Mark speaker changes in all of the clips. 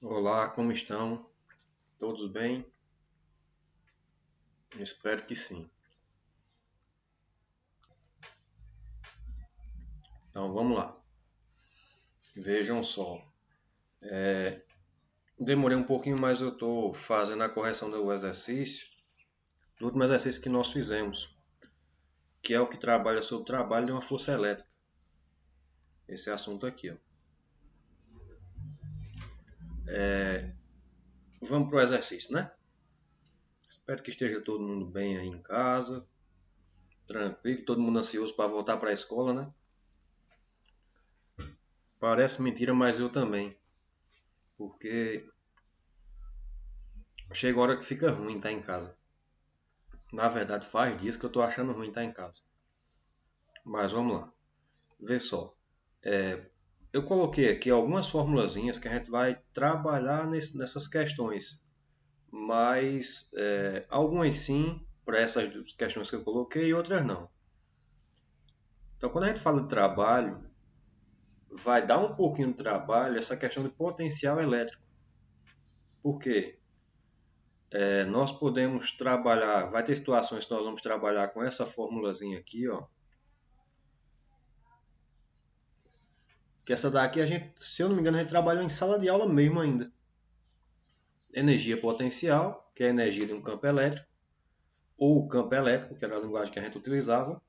Speaker 1: Olá, como estão? Todos bem? Espero que sim. Então vamos lá. Vejam só. Demorei um pouquinho, mas eu estou fazendo a correção do exercício, do último exercício que nós fizemos, que é o que trabalha sobre o trabalho de uma força elétrica. Esse assunto aqui, ó. Vamos para o exercício, né? Espero que esteja todo mundo bem aí em casa, tranquilo, todo mundo ansioso para voltar para a escola, né? Parece mentira, mas eu também, porque chega a hora que fica ruim estar em casa. Na verdade, faz dias que eu estou achando ruim estar em casa. Mas vamos lá. Vê só. Eu coloquei aqui algumas formulazinhas que a gente vai trabalhar nessas questões. Mas algumas sim, para essas questões que eu coloquei, e outras não. Então, quando a gente fala de trabalho, vai dar um pouquinho de trabalho essa questão de potencial elétrico. Por quê? Nós podemos trabalhar, vai ter situações que nós vamos trabalhar com essa formulazinha aqui, ó. Que essa daqui a gente, se eu não me engano, a gente trabalhou em sala de aula mesmo ainda. Energia potencial, que é a energia de um campo elétrico, ou campo elétrico, que era a linguagem que a gente utilizava,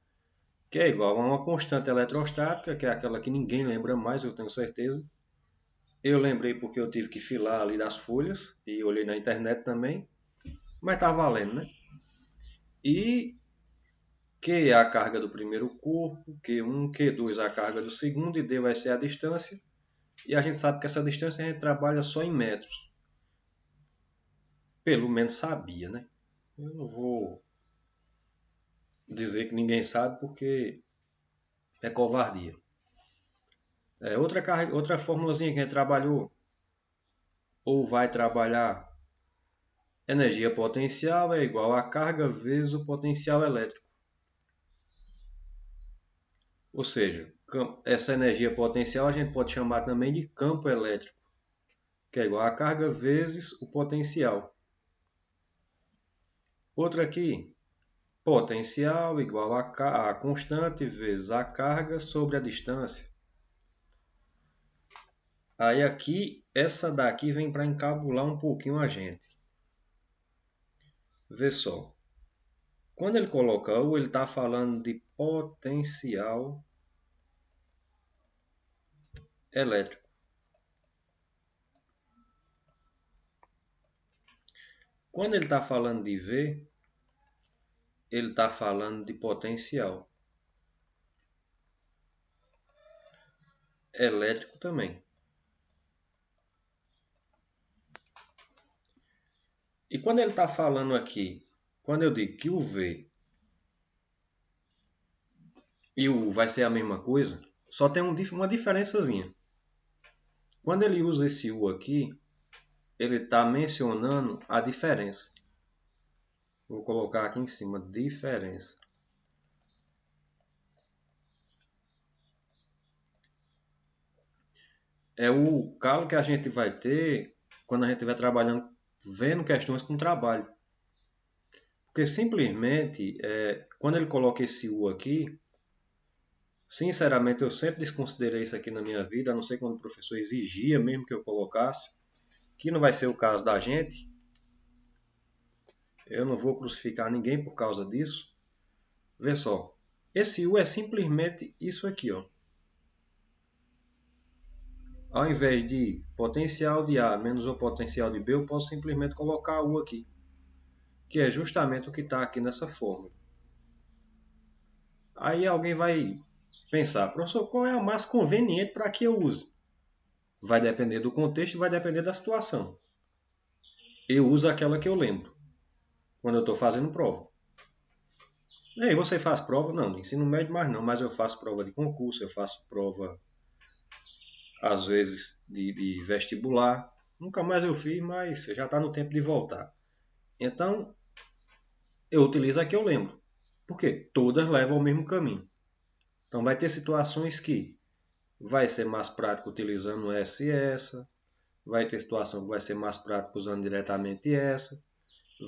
Speaker 1: que é igual a uma constante eletrostática, que é aquela que ninguém lembra mais, eu tenho certeza. Eu lembrei porque eu tive que filar ali das folhas e olhei na internet também, mas tá valendo, né? E Q é a carga do primeiro corpo, Q1, Q2 a carga do segundo e D vai ser a distância. E a gente sabe que essa distância a gente trabalha só em metros. Pelo menos sabia, né? Eu não vou dizer que ninguém sabe porque é covardia. Outra formulazinha que a gente trabalhou ou vai trabalhar, energia potencial é igual a carga vezes o potencial elétrico. Ou seja, essa energia potencial a gente pode chamar também de campo elétrico, que é igual a carga vezes o potencial. Outra aqui, potencial igual a constante vezes a carga sobre a distância. Aí aqui, essa daqui vem para encabular um pouquinho a gente. Vê só. Quando ele coloca U, ele está falando de potencial elétrico. Quando ele está falando de V, ele está falando de potencial elétrico também. E quando ele está falando aqui, quando eu digo que o V e o U vai ser a mesma coisa, só tem uma diferençazinha. Quando ele usa esse U aqui, ele está mencionando a diferença. Vou colocar aqui em cima, diferença. É o calo que a gente vai ter quando a gente estiver trabalhando, vendo questões com trabalho. Porque simplesmente, quando ele coloca esse U aqui, sinceramente eu sempre desconsiderei isso aqui na minha vida, a não ser quando o professor exigia mesmo que eu colocasse, que não vai ser o caso da gente. Eu não vou crucificar ninguém por causa disso. Vê só, esse U é simplesmente isso aqui, ó. Ao invés de potencial de A menos o potencial de B, eu posso simplesmente colocar U aqui, que é justamente o que está aqui nessa fórmula. Aí alguém vai pensar, professor, qual é a mais conveniente para que eu use? Vai depender do contexto e vai depender da situação. Eu uso aquela que eu lembro, quando eu estou fazendo prova. E aí, você faz prova? Não, no ensino médio mais não, mas eu faço prova de concurso, eu faço prova, às vezes, de vestibular. Nunca mais eu fiz, mas já está no tempo de voltar. Então, eu utilizo a que eu lembro. Porque todas levam ao mesmo caminho. Então, vai ter situações que vai ser mais prático utilizando essa e essa. vai ter situação que vai ser mais prático usando diretamente essa,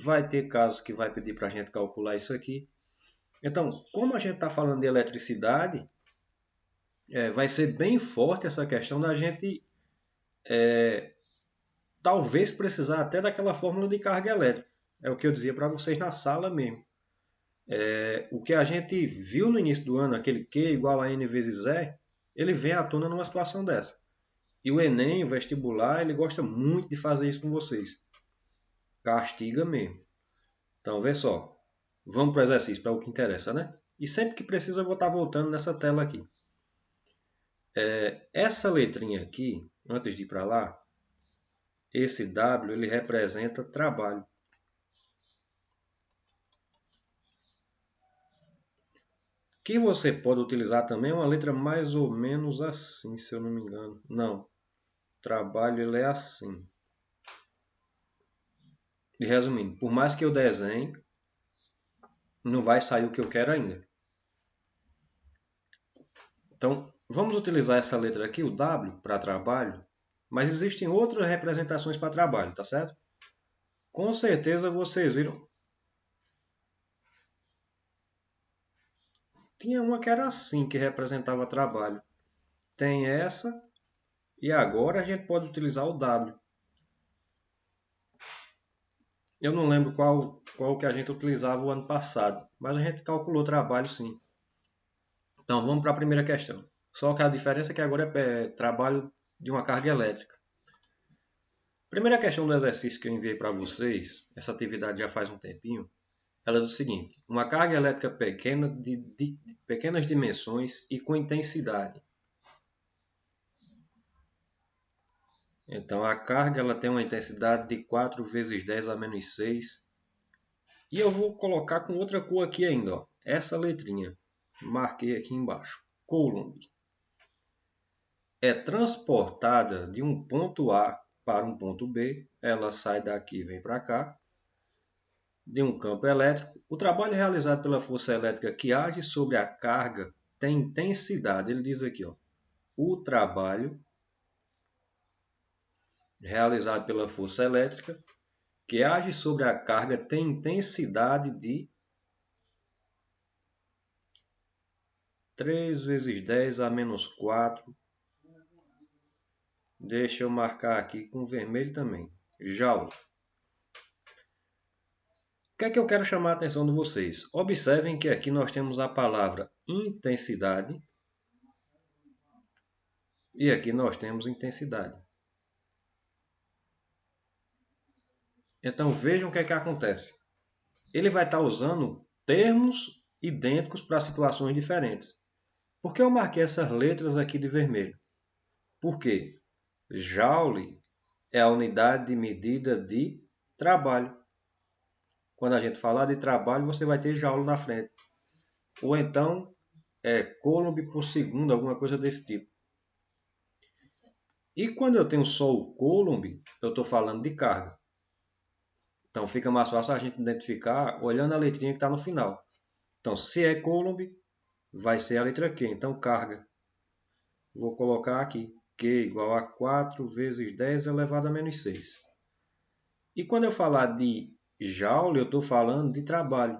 Speaker 1: vai ter casos que vai pedir para a gente calcular isso aqui. Então, como a gente está falando de eletricidade, vai ser bem forte essa questão da gente talvez precisar até daquela fórmula de carga elétrica. É o que eu dizia para vocês na sala mesmo. O que a gente viu no início do ano, aquele Q igual a N vezes E, ele vem à tona numa situação dessa. E o Enem, o vestibular, ele gosta muito de fazer isso com vocês. Castiga mesmo. Então, vê só. Vamos para o exercício, para o que interessa, né? E sempre que precisa eu vou estar voltando nessa tela aqui. Essa letrinha aqui, antes de ir para lá, esse W ele representa trabalho. Que você pode utilizar também uma letra mais ou menos assim, se eu não me engano. Não, trabalho ele é assim. E resumindo, por mais que eu desenhe, não vai sair o que eu quero ainda. Então, vamos utilizar essa letra aqui, o W, para trabalho, mas existem outras representações para trabalho, tá certo? Com certeza vocês viram. Tinha uma que era assim, que representava trabalho. Tem essa, e agora a gente pode utilizar o W. Eu não lembro qual que a gente utilizava o ano passado, mas a gente calculou trabalho sim. Então vamos para a primeira questão. Só que a diferença é que agora é trabalho de uma carga elétrica. Primeira questão do exercício que eu enviei para vocês, essa atividade já faz um tempinho, ela diz o seguinte: uma carga elétrica pequena de pequenas dimensões e com intensidade. Então a carga ela tem uma intensidade de 4 vezes 10 a menos 6. E eu vou colocar com outra cor aqui ainda, ó, essa letrinha. Marquei aqui embaixo. Coulomb. É transportada de um ponto A para um ponto B. Ela sai daqui e vem para cá. De um campo elétrico. O trabalho realizado pela força elétrica que age sobre a carga tem intensidade. Ele diz aqui, ó, o trabalho realizado pela força elétrica que age sobre a carga tem intensidade de 3 vezes 10 a menos 4. Deixa eu marcar aqui com vermelho também. Joule. O que é que eu quero chamar a atenção de vocês? Observem que aqui nós temos a palavra intensidade e aqui nós temos intensidade. Então vejam o que é que acontece. Ele vai estar usando termos idênticos para situações diferentes. Por que eu marquei essas letras aqui de vermelho? Porque Joule é a unidade de medida de trabalho. Quando a gente falar de trabalho, você vai ter Joule na frente. Ou então Coulomb por segundo, alguma coisa desse tipo. E quando eu tenho só o Coulomb, eu estou falando de carga. Então fica mais fácil a gente identificar olhando a letrinha que está no final. Então se é Coulomb, vai ser a letra Q. Então carga. Vou colocar aqui. Q igual a 4 vezes 10 elevado a menos 6. E quando eu falar de Joule, eu estou falando de trabalho.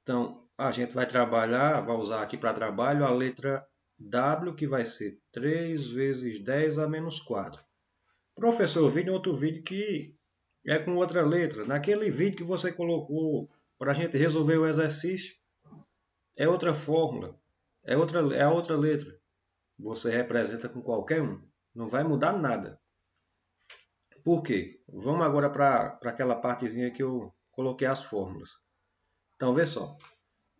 Speaker 1: Então a gente vai trabalhar, vai usar aqui para trabalho a letra W, que vai ser 3 vezes 10 a menos 4. Professor, eu vi em outro vídeo que é com outra letra. Naquele vídeo que você colocou para a gente resolver o exercício, é outra fórmula, é a outra letra. Você representa com qualquer um. Não vai mudar nada. Por quê? Vamos agora para aquela partezinha que eu coloquei as fórmulas. Então, vê só.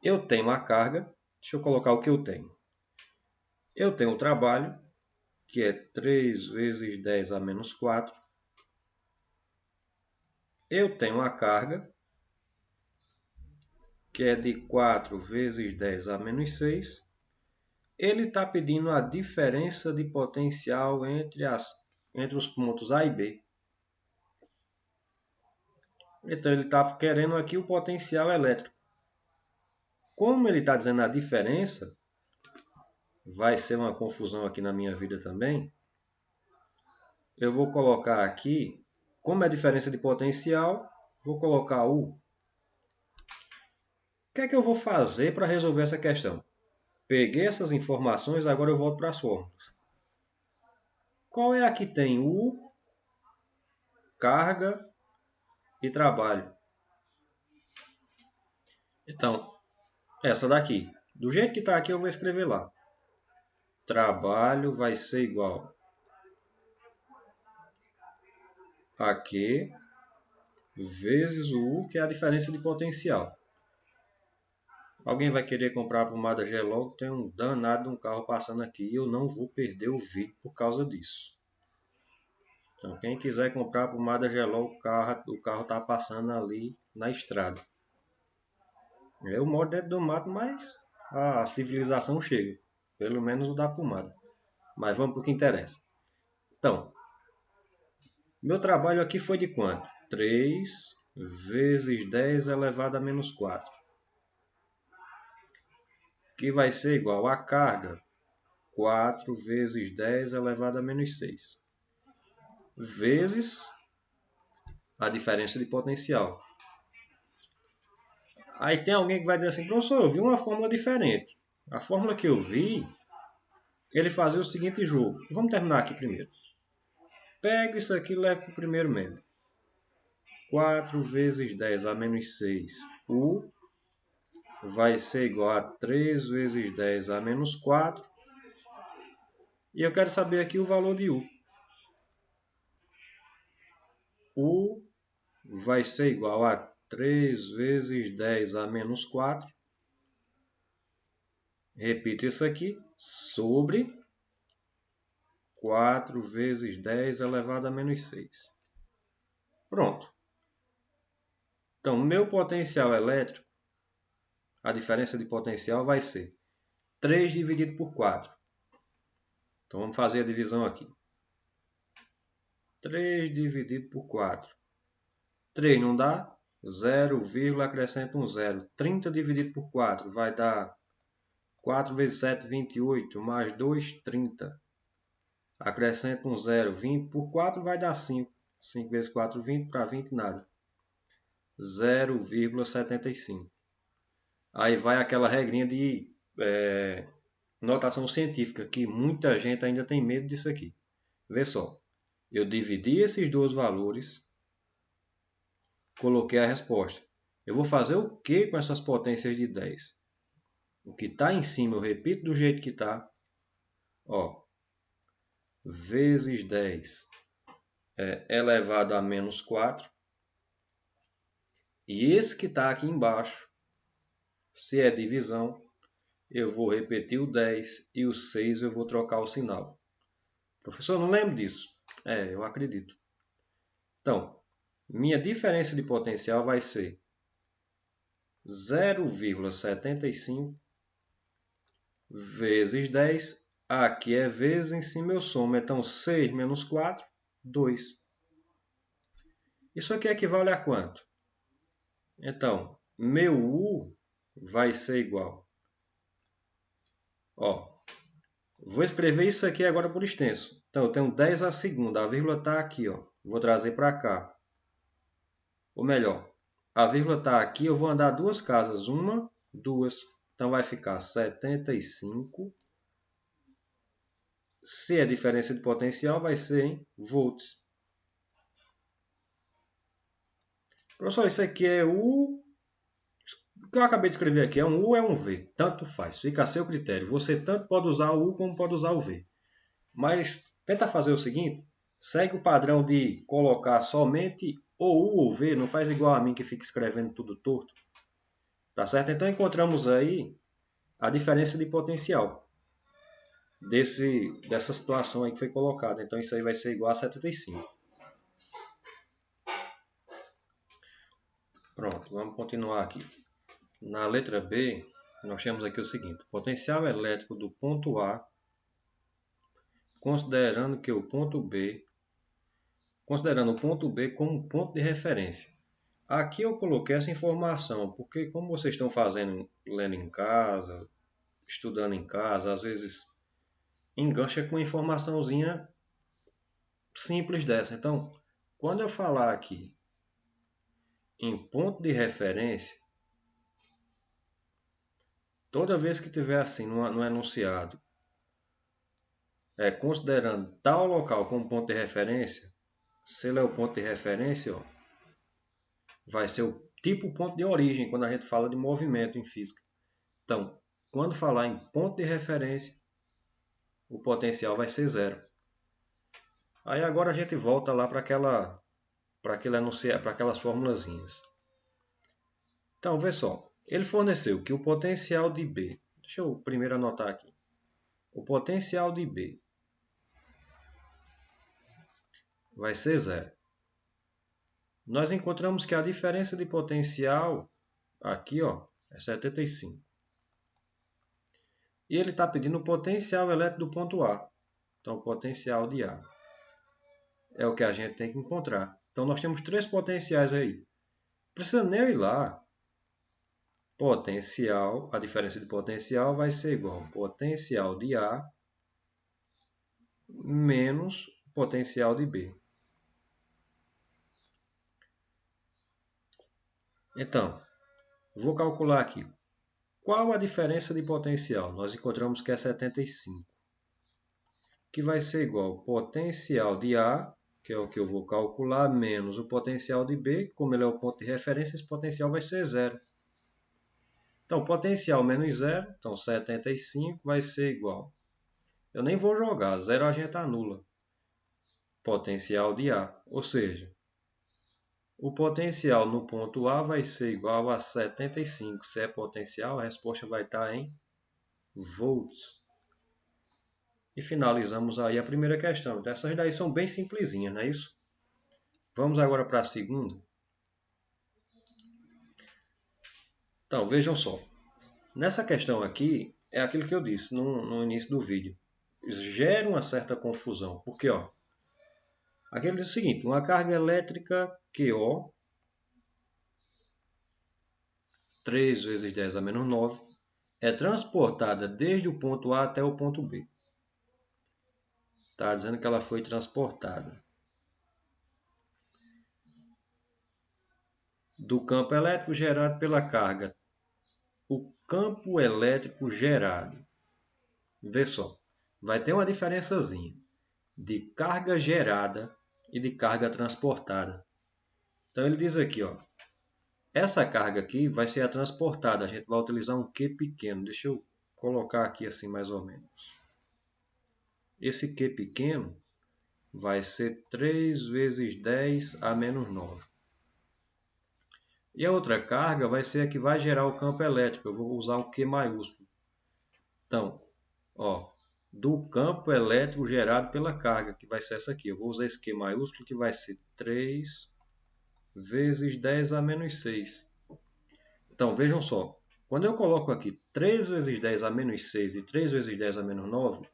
Speaker 1: Eu tenho a carga. Deixa eu colocar o que eu tenho. Eu tenho o trabalho, que é 3 vezes 10 a menos 4. Eu tenho a carga, que é de 4 vezes 10 a menos 6. Ele está pedindo a diferença de potencial entre os pontos A e B. Então, ele está querendo aqui o potencial elétrico. Como ele está dizendo a diferença, vai ser uma confusão aqui na minha vida também. eu vou colocar aqui, como é diferença de potencial, vou colocar U. O que é que eu vou fazer para resolver essa questão? Peguei essas informações, agora eu volto para as fórmulas. Qual é a que tem U, carga e trabalho? Então, essa daqui. Do jeito que está aqui, eu vou escrever lá. Trabalho vai ser igual a Q vezes o U, que é a diferença de potencial. Alguém vai querer comprar a pomada Gelog, tem um danado de um carro passando aqui e eu não vou perder o vídeo por causa disso. Então, quem quiser comprar a pomada Gelog, o carro está passando ali na estrada. Eu moro dentro do mato, mas a civilização chega. Pelo menos o da pomada. Mas vamos para o que interessa. Então, meu trabalho aqui foi de quanto? 3 vezes 10 elevado a menos 4. Que vai ser igual a carga 4 vezes 10 elevado a menos 6. Vezes a diferença de potencial. Aí tem alguém que vai dizer assim, professor, eu vi uma fórmula diferente. A fórmula que eu vi, ele fazia o seguinte jogo. Vamos terminar aqui primeiro. Pego isso aqui e levo para o primeiro membro. 4 vezes 10 a menos 6. U vai ser igual a 3 vezes 10 a menos 4. E eu quero saber aqui o valor de U. U vai ser igual a 3 vezes 10 a menos 4. Repito isso aqui, sobre 4 vezes 10 elevado a menos 6. Pronto. Então, meu potencial elétrico, a diferença de potencial vai ser 3 dividido por 4. Então, vamos fazer a divisão aqui. 3 dividido por 4. 3 não dá? 0, acrescenta um 0. 30 dividido por 4 vai dar 4 vezes 7, 28, mais 2, 30. Acrescenta um 0, 20 por 4 vai dar 5. 5 vezes 4, 20, para 20 nada. 0,75. Aí vai aquela regrinha de notação científica, que muita gente ainda tem medo disso aqui. Vê só, eu dividi esses dois valores, coloquei a resposta. Eu vou fazer o que com essas potências de 10? O que está em cima eu repito do jeito que está. Vezes 10 elevado a menos 4. E esse que está aqui embaixo, se é divisão, eu vou repetir o 10 e o 6 eu vou trocar o sinal. Professor, não lembro disso. Eu acredito. Então, minha diferença de potencial vai ser 0,75 vezes 10. Aqui é vezes, em cima eu somo. Então, 6 menos 4, 2. Isso aqui equivale a quanto? Então, meu U vai ser igual. Vou escrever isso aqui agora por extenso. Então, eu tenho 10 a segunda. A vírgula está aqui. Vou trazer para cá. Ou melhor, a vírgula está aqui. Eu vou andar duas casas. Uma, duas. Então, vai ficar 75. Se a diferença de potencial vai ser em volts. Professor, isso aqui é U. O que eu acabei de escrever aqui é um U ou é um V? Tanto faz, fica a seu critério. Você tanto pode usar o U como pode usar o V. Mas tenta fazer o seguinte, segue o padrão de colocar somente ou U ou V, não faz igual a mim que fica escrevendo tudo torto. Tá certo? Então encontramos aí a diferença de potencial dessa situação aí que foi colocada. Então isso aí vai ser igual a 75. Pronto, vamos continuar aqui. Na letra B, nós temos aqui o seguinte: potencial elétrico do ponto A, considerando o ponto B como ponto de referência. Aqui eu coloquei essa informação, porque como vocês estão lendo em casa, estudando em casa, às vezes engancha com informaçãozinha simples dessa. Então, quando eu falar aqui em ponto de referência, toda vez que tiver assim no enunciado, considerando tal local como ponto de referência, se ele é o ponto de referência, ó, vai ser o tipo ponto de origem quando a gente fala de movimento em física. Então, quando falar em ponto de referência, o potencial vai ser zero. Aí agora a gente volta lá para aquelas formulazinhas. Então, vê só. Ele forneceu que o potencial de B, deixa eu primeiro anotar aqui. O potencial de B vai ser zero. Nós encontramos que a diferença de potencial aqui, ó, é 75. E ele está pedindo o potencial elétrico do ponto A. Então, o potencial de A é o que a gente tem que encontrar. Então, nós temos 3 potenciais aí. Precisa nem eu ir lá. Potencial, a diferença de potencial vai ser igual ao potencial de A menos o potencial de B. Então, vou calcular aqui. Qual a diferença de potencial? Nós encontramos que é 75. Que vai ser igual ao potencial de A, que é o que eu vou calcular, menos o potencial de B. Como ele é o ponto de referência, esse potencial vai ser zero. Então, potencial menos zero, então 75 vai ser igual. Eu nem vou jogar, zero a gente anula. Potencial de A, ou seja, o potencial no ponto A vai ser igual a 75. Se é potencial, a resposta vai estar em volts. E finalizamos aí a primeira questão. Então, essas daí são bem simplesinhas, não é isso? Vamos agora para a segunda. Então, vejam só. Nessa questão aqui, é aquilo que eu disse no início do vídeo. Gera uma certa confusão. Porque, ó, aqui ele diz o seguinte, uma carga elétrica QO, 3 vezes 10 a menos 9, é transportada desde o ponto A até o ponto B. Está dizendo que ela foi transportada do campo elétrico gerado pela carga. O campo elétrico gerado. Vê só, vai ter uma diferençazinha de carga gerada e de carga transportada. Então ele diz aqui, ó, essa carga aqui vai ser a transportada. A gente vai utilizar um Q pequeno. Deixa eu colocar aqui assim mais ou menos. Esse Q pequeno vai ser 3 vezes 10 a menos 9. E a outra carga vai ser a que vai gerar o campo elétrico. Eu vou usar o Q maiúsculo. Então, ó, do campo elétrico gerado pela carga, que vai ser essa aqui. Eu vou usar esse Q maiúsculo, que vai ser 3 vezes 10 a menos 6. Então, vejam só. Quando eu coloco aqui 3 vezes 10 a menos 6 e 3 vezes 10 a menos 9,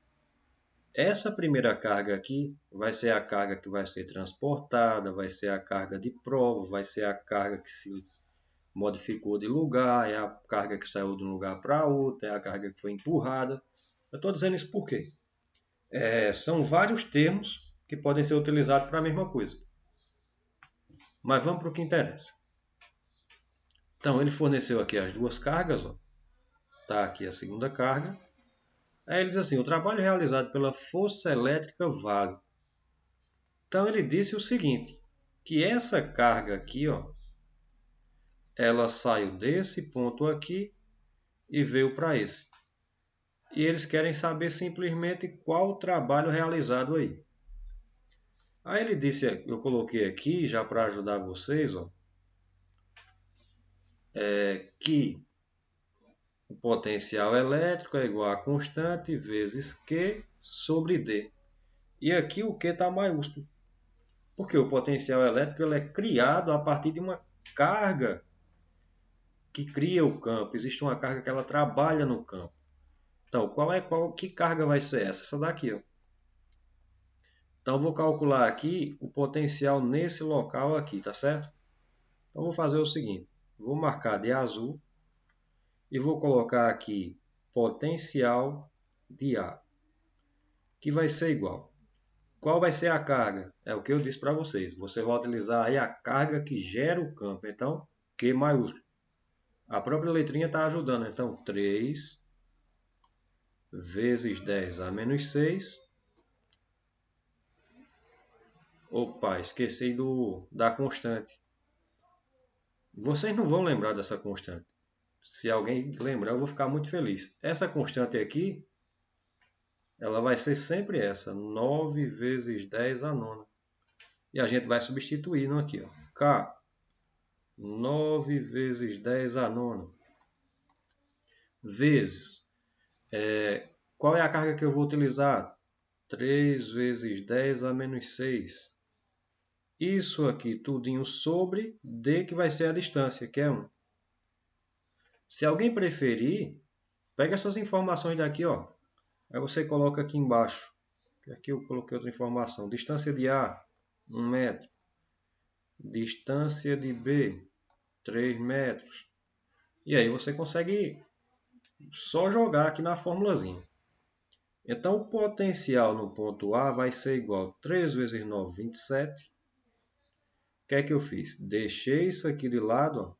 Speaker 1: essa primeira carga aqui vai ser a carga que vai ser transportada, vai ser a carga de prova, vai ser a carga que se modificou de lugar, é a carga que saiu de um lugar para outro, é a carga que foi empurrada. Eu estou dizendo isso por quê? São vários termos que podem ser utilizados para a mesma coisa. Mas vamos para o que interessa. Então, ele forneceu aqui as duas cargas. Está aqui a segunda carga. Aí ele diz assim, o trabalho realizado pela força elétrica vale. Então, ele disse o seguinte, que essa carga aqui, ó, ela saiu desse ponto aqui e veio para esse. E eles querem saber simplesmente qual o trabalho realizado aí. Aí ele disse, eu coloquei aqui já para ajudar vocês, ó, que o potencial elétrico é igual a constante vezes Q sobre D. E aqui o Q está maiúsculo. Porque o potencial elétrico ele é criado a partir de uma carga que cria o campo. Existe uma carga que ela trabalha no campo. Então, que carga vai ser essa? Essa daqui, ó. Então, eu vou calcular aqui o potencial nesse local aqui, tá certo? Então, vou fazer o seguinte. Vou marcar de azul e vou colocar aqui potencial de A, que vai ser igual. qual vai ser a carga? É o que eu disse para vocês. Você vai utilizar aí a carga que gera o campo. Então, Q maiúsculo. A própria letrinha está ajudando. Então, 3 vezes 10 a menos 6. Opa, esqueci da constante. Vocês não vão lembrar dessa constante. Se alguém lembrar, eu vou ficar muito feliz. Essa constante aqui, ela vai ser sempre essa. 9 vezes 10 a nona. E a gente vai substituindo aqui. Ó. K. 9 vezes 10 a nona. Vezes. Qual é a carga que eu vou utilizar? 3 vezes 10 a menos 6. Isso aqui tudinho sobre D, que vai ser a distância, que é 1. Se alguém preferir, pega essas informações daqui, ó. Aí você coloca aqui embaixo. Aqui eu coloquei outra informação. Distância de A, 1 metro. Distância de B, 3 metros. E aí você consegue só jogar aqui na formulazinha. Então, o potencial no ponto A vai ser igual a 3 vezes 9, 27. O que é que eu fiz? Deixei isso aqui de lado, ó,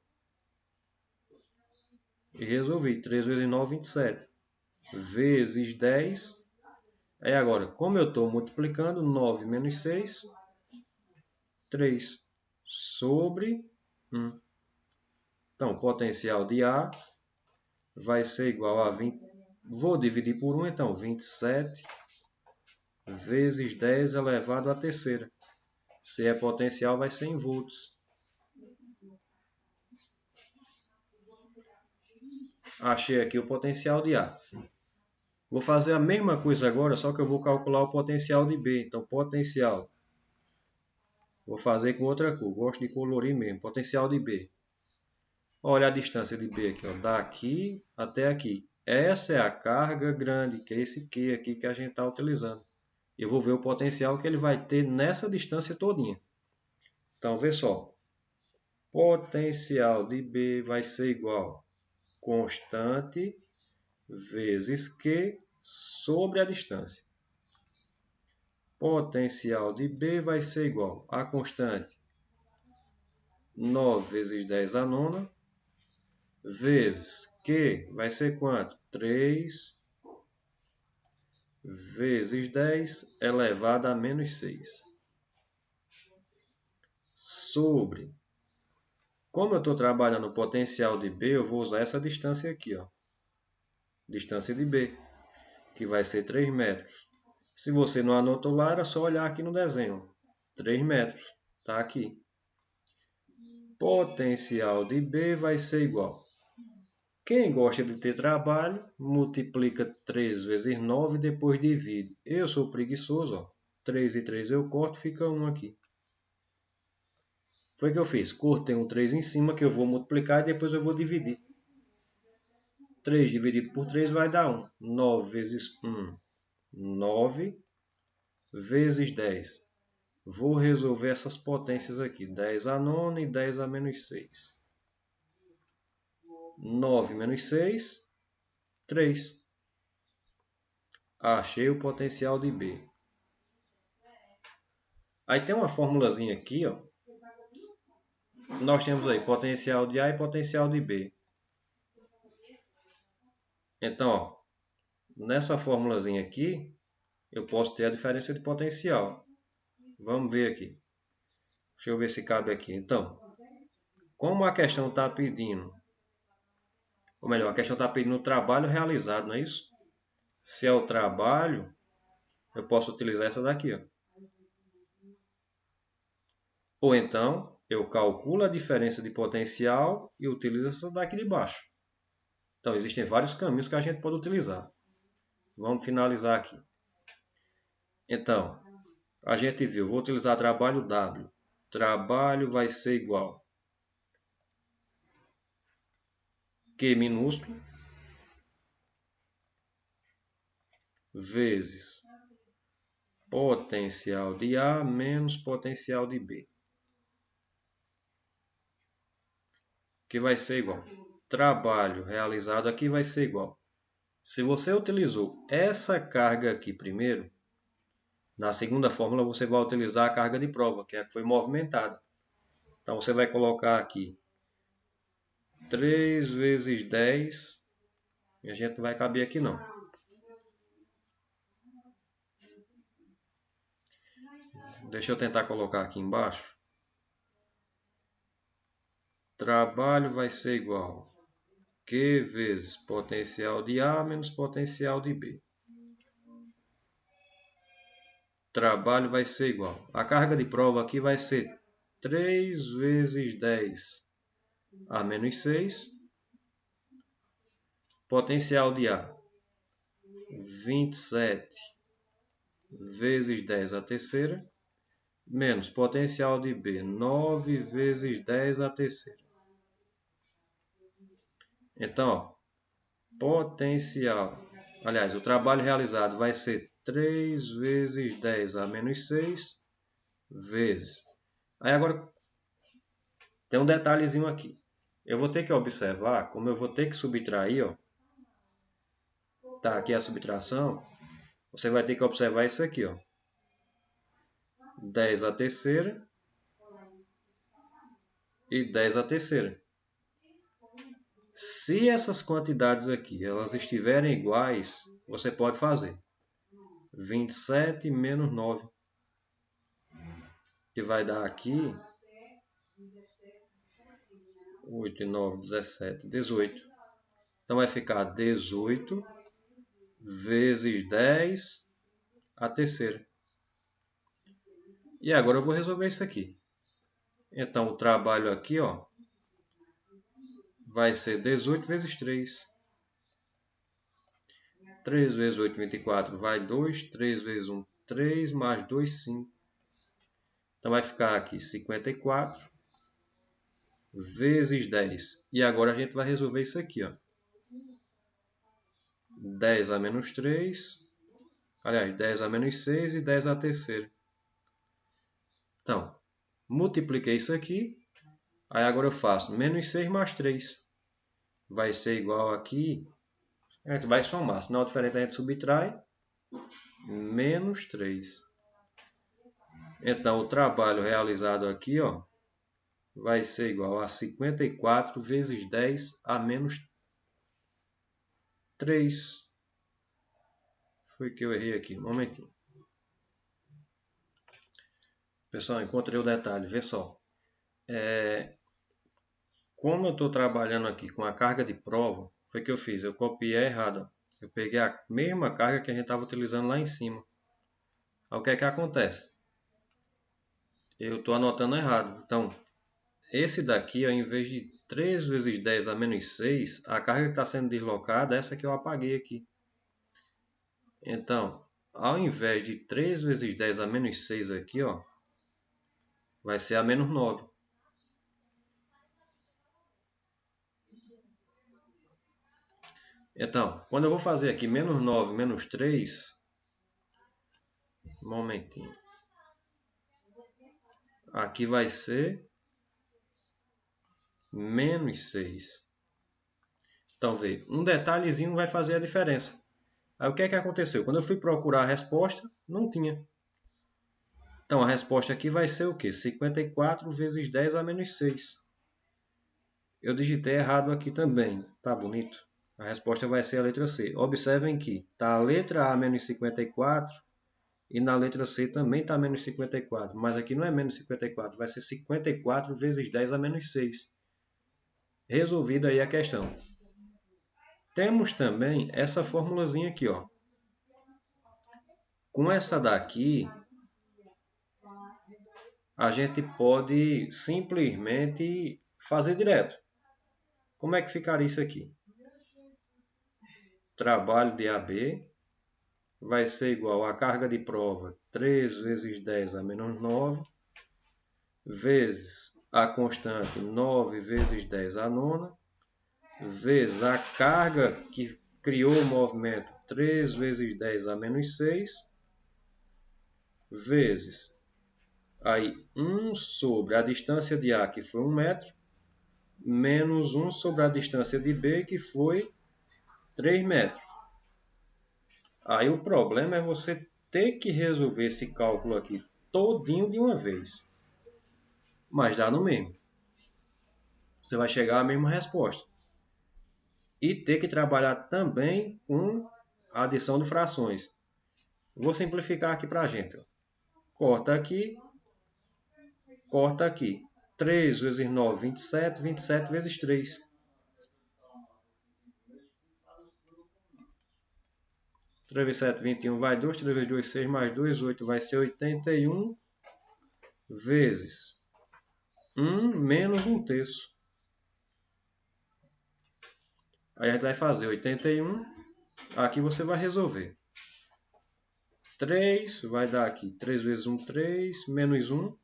Speaker 1: e resolvi. 3 vezes 9, 27. Vezes 10. Aí agora, como eu estou multiplicando, 9 menos 6, 3. Sobre 1. Então, o potencial de A vai ser igual a 20. Vou dividir por 1, então, 27 vezes 10 elevado à terceira. Se é potencial, vai ser em volts. Achei aqui o potencial de A. Vou fazer a mesma coisa agora, só que eu vou calcular o potencial de B. Então, potencial. Vou fazer com outra cor. Gosto de colorir mesmo. Potencial de B. Olha a distância de B aqui, ó, daqui até aqui. Essa é a carga grande, que é esse Q aqui que a gente está utilizando. Eu vou ver o potencial que ele vai ter nessa distância todinha. Então, vê só. Potencial de B vai ser igual a constante vezes Q sobre a distância. Potencial de B vai ser igual a constante 9 vezes 10 a nona, vezes Q vai ser quanto? 3 vezes 10 elevado a menos 6. Sobre. Como eu estou trabalhando o potencial de B, eu vou usar essa distância aqui, ó. Distância de B, que vai ser 3 metros. Se você não anotou lá, era só olhar aqui no desenho. 3 metros, está aqui. Potencial de B vai ser igual. Quem gosta de ter trabalho, multiplica 3 vezes 9 e depois divide. Eu sou preguiçoso, ó. 3 e 3 eu corto, fica 1 aqui. Foi o que eu fiz. Cortei um 3 em cima que eu vou multiplicar e depois eu vou dividir. 3 dividido por 3 vai dar 1. 9 vezes 1, 9 vezes 10. Vou resolver essas potências aqui. 10 a nona e 10 a menos 6. 9 menos 6, 3. Achei o potencial de B. Aí tem uma formulazinha aqui, ó. Nós temos aí potencial de A e potencial de B. Então, ó, nessa formulazinha aqui, eu posso ter a diferença de potencial. Vamos ver aqui. Deixa eu ver se cabe aqui. Então, como a questão está pedindo, ou melhor, a questão está pedindo o trabalho realizado, não é isso? Se é o trabalho, eu posso utilizar essa daqui, ó. Ou então, eu calculo a diferença de potencial e utilizo essa daqui de baixo. Então, existem vários caminhos que a gente pode utilizar. Vamos finalizar aqui. Então, a gente viu, vou utilizar trabalho W. Trabalho vai ser igual Q minúsculo vezes potencial de A menos potencial de B. Que vai ser igual. Trabalho realizado aqui vai ser igual. Se você utilizou essa carga aqui primeiro, Na segunda fórmula você vai utilizar a carga de prova, que é a que foi movimentada. Então você vai colocar aqui 3 vezes 10, e a gente não vai caber aqui não. Deixa eu tentar colocar aqui embaixo. Trabalho vai ser igual a Q vezes potencial de A menos potencial de B. Trabalho vai ser igual. A carga de prova aqui vai ser 3 vezes 10 a menos 6. Potencial de A, 27 vezes 10 a terceira. Menos potencial de B, 9 vezes 10 a terceira. Então, ó, potencial, aliás, o trabalho realizado vai ser 3 vezes 10 a menos 6 vezes. Aí agora tem um detalhezinho aqui. Eu vou ter que observar, como eu vou ter que subtrair, ó. Tá aqui a subtração. Você vai ter que observar isso aqui, ó. 10 a terceira e 10 a terceira. Se essas quantidades aqui elas estiverem iguais, você pode fazer 27 menos 9, que vai dar aqui 8, 9, 17, 18. Então vai ficar 18 vezes 10 a terceira. E agora eu vou resolver isso aqui. Então o trabalho aqui, ó, vai ser 18 vezes 3. 3 vezes 8, 24, vai 2. 3 vezes 1, 3, mais 2, 5. Então vai ficar aqui 54 vezes 10. E agora a gente vai resolver isso aqui, ó. 10 a menos 3. Aliás, 10 a menos 6 e 10 a terceira. Então, multipliquei isso aqui. Aí agora eu faço menos 6 mais 3. Vai ser igual aqui. A gente vai somar. Sinal diferente a gente subtrai. Menos 3. Então, o trabalho realizado aqui, ó, vai ser igual a 54 vezes 10 a menos 3. Foi que eu errei aqui. Um momentinho. Pessoal, encontrei o detalhe. Vê só. Como eu estou trabalhando aqui com a carga de prova, foi que eu fiz. Eu copiei errado. Eu peguei a mesma carga que a gente estava utilizando lá em cima. Aí o que é que acontece? Eu estou anotando errado. Então, esse daqui, ao invés de 3 vezes 10 a menos 6, a carga que está sendo deslocada, essa que eu apaguei aqui. Então, ao invés de 3 vezes 10 a menos 6 aqui, ó, vai ser a menos 9. Então, quando eu vou fazer aqui menos 9 menos 3, um momentinho. Aqui vai ser menos 6. Então, vê, um detalhezinho vai fazer a diferença. Aí o que é que aconteceu? Quando eu fui procurar a resposta, não tinha. Então, a resposta aqui vai ser o quê? 54 vezes 10 a menos 6. Eu digitei errado aqui também. Tá bonito? A resposta vai ser a letra C. Observem que está a letra A menos 54 e na letra C também está menos 54. Mas aqui não é menos 54, vai ser 54 vezes 10 a menos 6. Resolvida aí a questão. Temos também essa formulazinha aqui, ó. Com essa daqui, a gente pode simplesmente fazer direto. Como é que ficaria isso aqui? Trabalho de AB vai ser igual a carga de prova 3 vezes 10 a menos 9, vezes a constante 9 vezes 10 a nona, vezes a carga que criou o movimento 3 vezes 10 a menos 6, vezes aí 1 sobre a distância de A, que foi 1 metro, menos 1 sobre a distância de B, que foi 3 metros. Aí o problema é você ter que resolver esse cálculo aqui todinho de uma vez. Mas dá no mesmo. Você vai chegar à mesma resposta. E ter que trabalhar também com a adição de frações. Vou simplificar aqui para a gente. Corta aqui. 3 vezes 9, 27. 27 vezes 3. 3 vezes 7, 21 vai 2. 3 vezes 2, 6 mais 2, 8. Vai ser 81 vezes 1 menos 1 terço. Aí a gente vai fazer 81. Aqui você vai resolver. 3 vai dar aqui. 3 vezes 1, 3. Menos 1.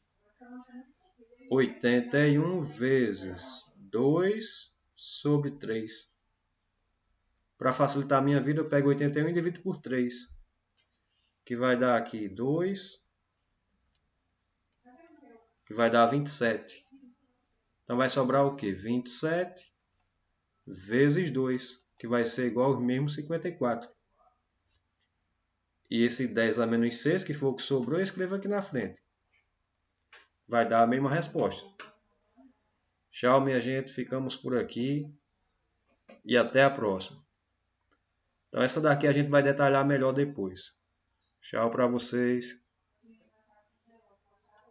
Speaker 1: 81 vezes 2 sobre 3. Para facilitar a minha vida, eu pego 81 e divido por 3. Que vai dar aqui 2. Que vai dar 27. Então vai sobrar o quê? 27 vezes 2. Que vai ser igual aos mesmos 54. E esse 10 a menos 6, que foi o que sobrou, eu escrevo aqui na frente. Vai dar a mesma resposta. Tchau, minha gente. Ficamos por aqui. E até a próxima. Então essa daqui a gente vai detalhar melhor depois. Tchau para vocês.